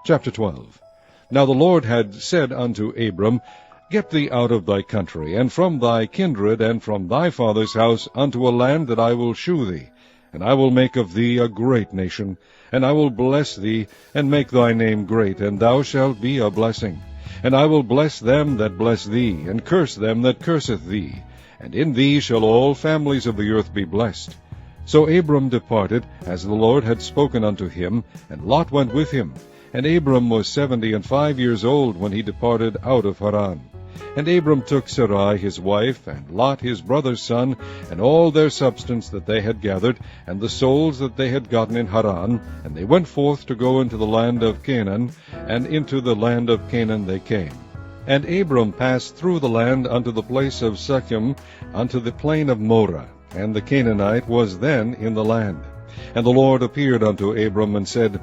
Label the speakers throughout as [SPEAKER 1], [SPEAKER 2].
[SPEAKER 1] Chapter 12. Now the Lord had said unto Abram, Get thee out of thy country, and from thy kindred, and from thy father's house, unto a land that I will shew thee. And I will make of thee a great nation, and I will bless thee, and make thy name great, and thou shalt be a blessing. And I will bless them that bless thee, and curse them that curseth thee. And in thee shall all families of the earth be blessed. So Abram departed, as the Lord had spoken unto him, and Lot went with him. And Abram was 75 years old when he departed out of Haran. And Abram took Sarai his wife, and Lot his brother's son, and all their substance that they had gathered, and the souls that they had gotten in Haran, and they went forth to go into the land of Canaan, and into the land of Canaan they came. And Abram passed through the land unto the place of Shechem, unto the plain of Moreh, and the Canaanite was then in the land. And the Lord appeared unto Abram, and said,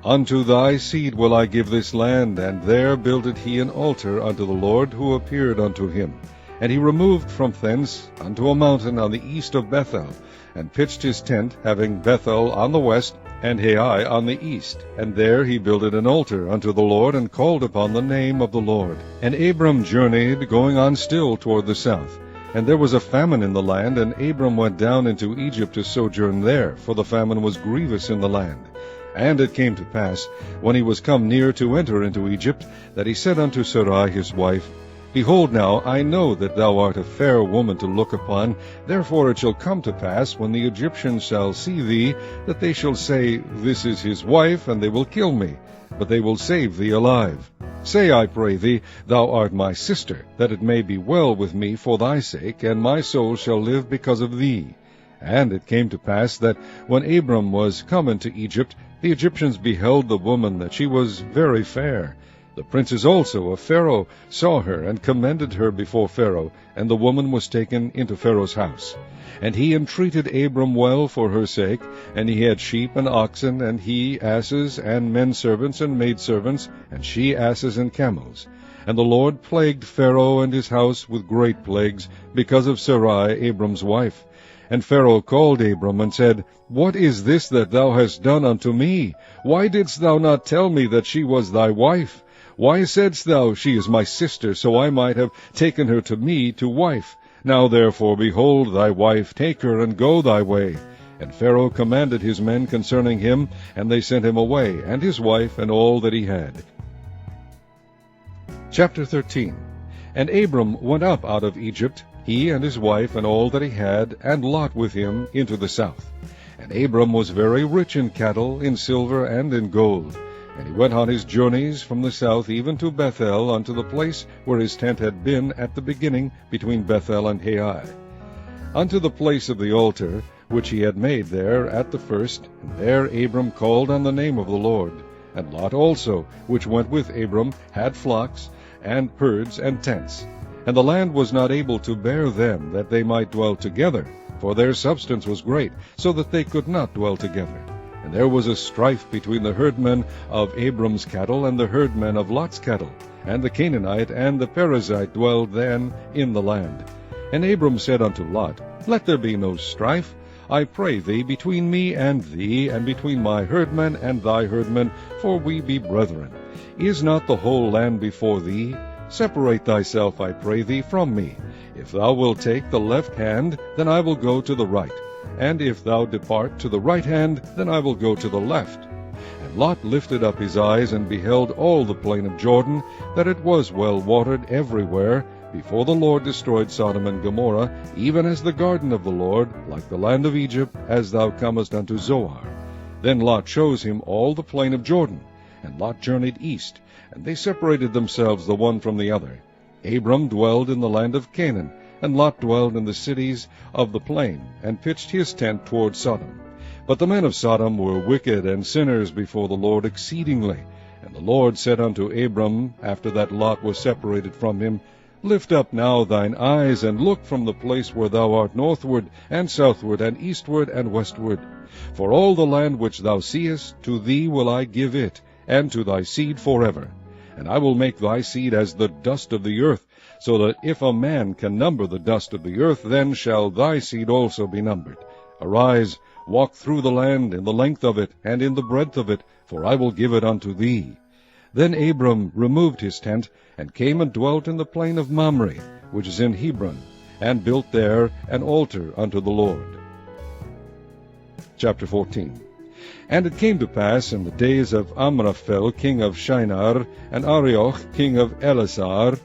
[SPEAKER 1] Unto thy seed will I give this land. And there builded he an altar unto the Lord, who appeared unto him. And he removed from thence unto a mountain on the east of Bethel, and pitched his tent, having Bethel on the west, and Hai on the east. And there he builded an altar unto the Lord, and called upon the name of the Lord. And Abram journeyed, going on still toward the south. And there was a famine in the land, and Abram went down into Egypt to sojourn there, for the famine was grievous in the land. And it came to pass, when he was come near to enter into Egypt, that he said unto Sarai his wife, Behold now, I know that thou art a fair woman to look upon. Therefore it shall come to pass, when the Egyptians shall see thee, that they shall say, This is his wife, and they will kill me, but they will save thee alive. Say, I pray thee, Thou art my sister, that it may be well with me for thy sake, and my soul shall live because of thee. And it came to pass that, when Abram was come into Egypt, the Egyptians beheld the woman, that she was very fair. The princes also of Pharaoh saw her, and commended her before Pharaoh, and the woman was taken into Pharaoh's house. And he entreated Abram well for her sake, and he had sheep and oxen, and he asses, and men servants and maidservants, and she asses and camels. And the Lord plagued Pharaoh and his house with great plagues, because of Sarai Abram's wife. And Pharaoh called Abram, and said, What is this that thou hast done unto me? Why didst thou not tell me that she was thy wife? Why saidst thou, She is my sister, so I might have taken her to me to wife? Now therefore, behold thy wife, take her, and go thy way. And Pharaoh commanded his men concerning him, and they sent him away, and his wife, and all that he had. Chapter 13. And Abram went up out of Egypt, he and his wife, and all that he had, and Lot with him, into the south. And Abram was very rich in cattle, in silver, and in gold. And he went on his journeys from the south even to Bethel, unto the place where his tent had been at the beginning, between Bethel and Hai, unto the place of the altar, which he had made there at the first. And there Abram called on the name of the Lord. And Lot also, which went with Abram, had flocks, and herds, and tents. And the land was not able to bear them, that they might dwell together, for their substance was great, so that they could not dwell together. And there was a strife between the herdmen of Abram's cattle and the herdmen of Lot's cattle. And the Canaanite and the Perizzite dwelled then in the land. And Abram said unto Lot, Let there be no strife, I pray thee, between me and thee, and between my herdmen and thy herdmen, for we be brethren. Is not the whole land before thee? Separate thyself, I pray thee, from me. If thou wilt take the left hand, then I will go to the right. And if thou depart to the right hand, then I will go to the left. And Lot lifted up his eyes, and beheld all the plain of Jordan, that it was well watered everywhere, before the Lord destroyed Sodom and Gomorrah, even as the garden of the Lord, like the land of Egypt, as thou comest unto Zoar. Then Lot chose him all the plain of Jordan. And Lot journeyed east, and they separated themselves the one from the other. Abram dwelled in the land of Canaan, and Lot dwelled in the cities of the plain, and pitched his tent toward Sodom. But the men of Sodom were wicked and sinners before the Lord exceedingly. And the Lord said unto Abram, after that Lot was separated from him, Lift up now thine eyes, and look from the place where thou art northward, and southward, and eastward, and westward. For all the land which thou seest, to thee will I give it, and to thy seed forever. And I will make thy seed as the dust of the earth, so that if a man can number the dust of the earth, then shall thy seed also be numbered. Arise, walk through the land, in the length of it, and in the breadth of it, for I will give it unto thee. Then Abram removed his tent, and came and dwelt in the plain of Mamre, which is in Hebron, and built there an altar unto the Lord. Chapter 14. And it came to pass in the days of Amraphel king of Shinar, and Arioch king of Elasar,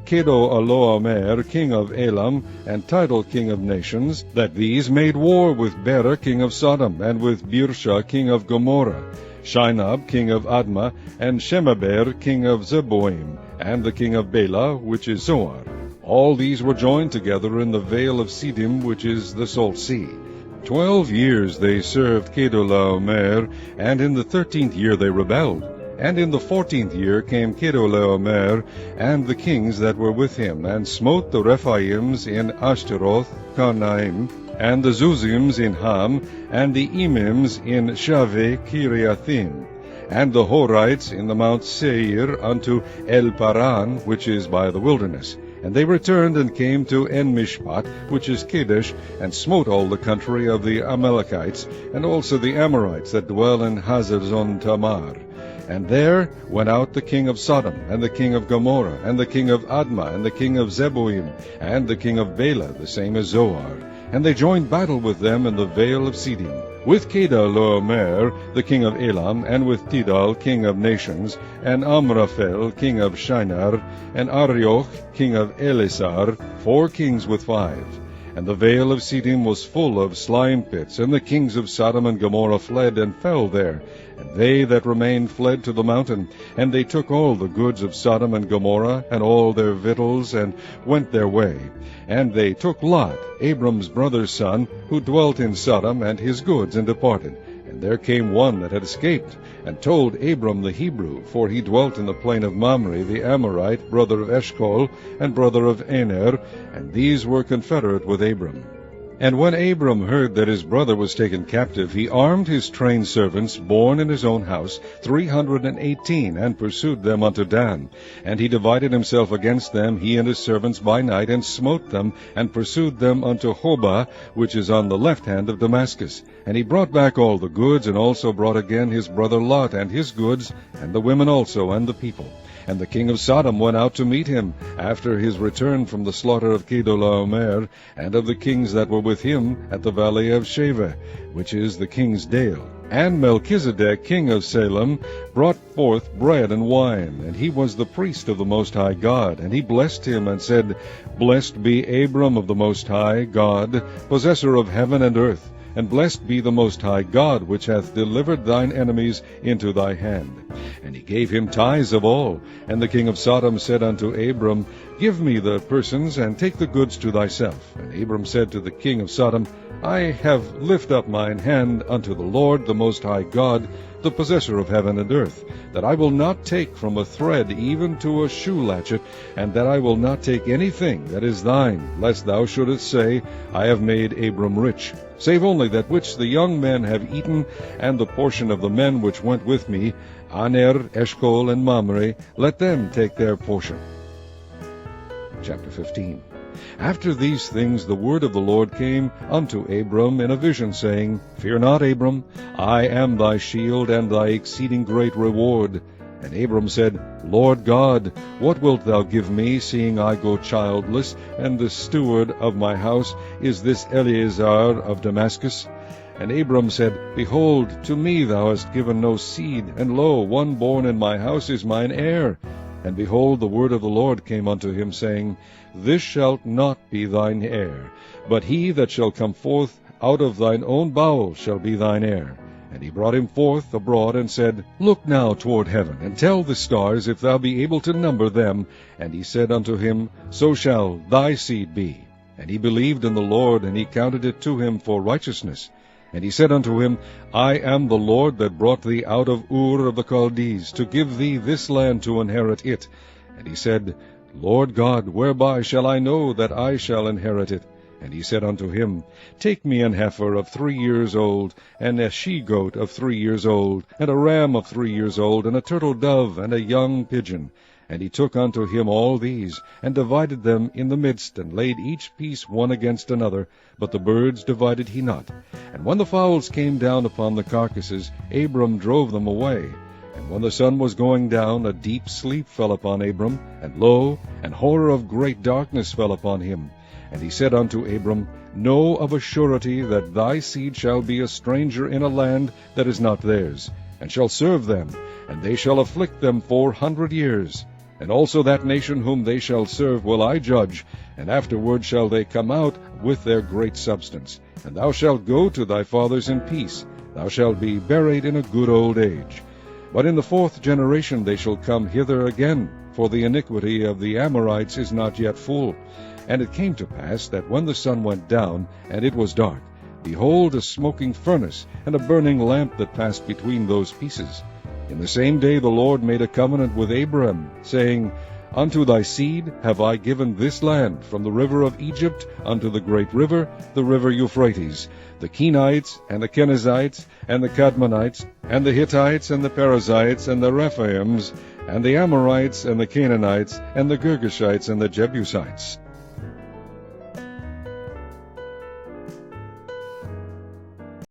[SPEAKER 1] Kedorlaomer king of Elam, and Tidal king of nations, that these made war with Bera king of Sodom, and with Birsha king of Gomorrah, Shinab king of Admah, and Shemaber king of Zeboim, and the king of Bela, which is Zoar. All these were joined together in the vale of Siddim, which is the salt sea. 12 years they served Kedorlaomer, and in the 13th year they rebelled. And in the 14th year came Kedorlaomer, and the kings that were with him, and smote the Rephaims in Ashtaroth, Karnaim, and the Zuzims in Ham, and the Emims in Shaveh Kiriathim, and the Horites in the Mount Seir unto El Paran, which is by the wilderness. And they returned and came to En-Mishpat, which is Kadesh, and smote all the country of the Amalekites, and also the Amorites that dwell in Hazazon Tamar. And there went out the king of Sodom, and the king of Gomorrah, and the king of Admah, and the king of Zeboim, and the king of Bela, the same as Zoar. And they joined battle with them in the vale of Siddim, with Kedorlaomer the king of Elam, and with Tidal king of nations, and Amraphel king of Shinar, and Arioch king of Elasar, 4 kings with 5. And the vale of Siddim was full of slime pits, and the kings of Sodom and Gomorrah fled and fell there. And they that remained fled to the mountain, and they took all the goods of Sodom and Gomorrah, and all their victuals, and went their way. And they took Lot, Abram's brother's son, who dwelt in Sodom, and his goods, and departed. And there came one that had escaped, and told Abram the Hebrew, for he dwelt in the plain of Mamre, the Amorite, brother of Eshcol, and brother of Aner, and these were confederate with Abram. And when Abram heard that his brother was taken captive, he armed his trained servants, born in his own house, 318, and pursued them unto Dan. And he divided himself against them, he and his servants, by night, and smote them, and pursued them unto Hobah, which is on the left hand of Damascus. And he brought back all the goods, and also brought again his brother Lot, and his goods, and the women also, and the people. And the king of Sodom went out to meet him, after his return from the slaughter of Kedorlaomer, and of the kings that were with him, at the valley of Shaveh, which is the king's dale. And Melchizedek king of Salem brought forth bread and wine, and he was the priest of the Most High God. And he blessed him, and said, Blessed be Abram of the Most High God, possessor of heaven and earth. And blessed be the Most High God, which hath delivered thine enemies into thy hand. And he gave him tithes of all. And the king of Sodom said unto Abram, Give me the persons, and take the goods to thyself. And Abram said to the king of Sodom, I have lifted up mine hand unto the Lord, the Most High God, the possessor of heaven and earth, that I will not take from a thread even to a shoe latchet, and that I will not take anything that is thine, lest thou shouldest say, I have made Abram rich, save only that which the young men have eaten, and the portion of the men which went with me, Aner, Eshcol, and Mamre, let them take their portion. Chapter 15. After these things the word of the Lord came unto Abram in a vision, saying, Fear not, Abram, I am thy shield and thy exceeding great reward. And Abram said, Lord God, what wilt thou give me, seeing I go childless, and the steward of my house is this Eleazar of Damascus? And Abram said, Behold, to me thou hast given no seed, and lo, one born in my house is mine heir. And behold, the word of the Lord came unto him, saying, This shalt not be thine heir, but he that shall come forth out of thine own bowels shall be thine heir. And he brought him forth abroad, and said, Look now toward heaven, and tell the stars, if thou be able to number them. And he said unto him, So shall thy seed be. And he believed in the Lord, and he counted it to him for righteousness. And he said unto him, I am the Lord that brought thee out of Ur of the Chaldees, to give thee this land to inherit it. And he said, Lord God, whereby shall I know that I shall inherit it? And he said unto him, Take me an heifer of 3 years old, and a she-goat of 3 years old, and a ram of 3 years old, and a turtle dove, and a young pigeon. And he took unto him all these, and divided them in the midst, and laid each piece one against another, but the birds divided he not. And when the fowls came down upon the carcasses, Abram drove them away. And when the sun was going down, a deep sleep fell upon Abram, and lo, an horror of great darkness fell upon him. And he said unto Abram, Know of a surety that thy seed shall be a stranger in a land that is not theirs, and shall serve them, and they shall afflict them 400 years. And also that nation whom they shall serve will I judge, and afterward shall they come out with their great substance. And thou shalt go to thy fathers in peace. Thou shalt be buried in a good old age. But in the 4th generation they shall come hither again, for the iniquity of the Amorites is not yet full. And it came to pass that when the sun went down, and it was dark, behold, a smoking furnace, and a burning lamp that passed between those pieces. In the same day the Lord made a covenant with Abram, saying, Unto thy seed have I given this land, from the river of Egypt unto the great river, the river Euphrates, the Kenites, and the Kenizzites, and the Kadmonites, and the Hittites, and the Perizzites, and the Rephaims, and the Amorites, and the Canaanites, and the Girgashites, and the Jebusites.